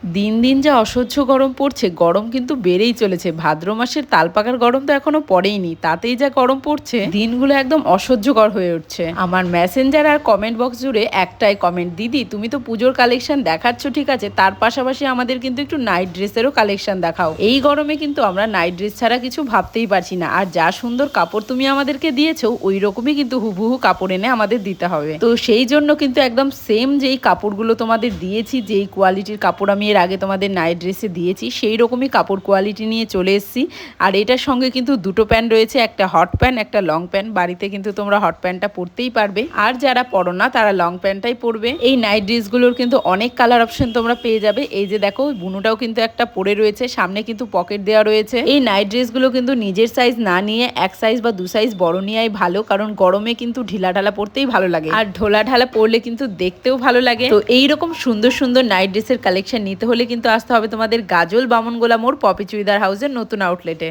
দিন দিন যা অসহ্য গরম পড়ছে, গরম কিন্তু বেড়েই চলেছে। ভাদ্র মাসের তালপাকার গরম তো এখনো পড়েইনি, তাতেই যা গরম পড়ছে, দিনগুলো একদম অসহ্যকর হয়ে উঠছে। আমার মেসেঞ্জার আর কমেন্ট বক্স জুড়ে একটাই কমেন্ট, দিদি তুমি তো পুজোর কালেকশন দেখাচ্ছ ঠিক আছে, তার পাশাপাশি আমাদের কিন্তু একটু নাইট ড্রেসেরও কালেকশন দেখাও। এই গরমে কিন্তু আমরা নাইট ড্রেস ছাড়া কিছু ভাবতেই পারছি না। আর যা সুন্দর কাপড় তুমি আমাদেরকে দিয়েছো, ওই রকমই কিন্তু হুবহু কাপড় এনে আমাদের দিতে হবে। তো সেই জন্য কিন্তু একদম সেম যেই কাপড়গুলো তোমাদের দিয়েছি, যেই কোয়ালিটির কাপড় আমি এর আগে তোমাদের নাইট ড্রেসে দিয়েছি, সেই রকমই কাপড় কোয়ালিটি নিয়ে চলে এসেছি। আর এটার সঙ্গে কিন্তু দুটো প্যান্ট রয়েছে, একটা হট প্যান্ট একটা লং প্যান্ট। বাড়িতে কিন্তু তোমরা হট প্যান্টটা পরতেই পারবে, আর যারা পরো না তারা লং প্যান্টটাই পরবে। এই নাইট ড্রেসগুলোর কিন্তু অনেক কালার অপশন তোমরা পেয়ে যাবে। এই যে দেখো, বুনুটাও কিন্তু একটা পরে রয়েছে, সামনে কিন্তু পকেট দেওয়া রয়েছে। এই নাইট ড্রেসগুলো কিন্তু নিজের সাইজ না নিয়ে এক সাইজ বা দু সাইজ বড় নেওয়াই ভালো, কারণ গরমে কিন্তু ঢিলা ঢালা পরতেই ভালো লাগে, আর ঢোলা ঢালা পরলে কিন্তু দেখতেও ভালো লাগে। তো এইরকম সুন্দর সুন্দর নাইট ড্রেসের কালেকশন নিতে হলে কিন্তু আসতে হবে তোমাদের গাজল বামনগোলা মোড় পপি চুড়িদার হাউসের নতুন আউটলেটে।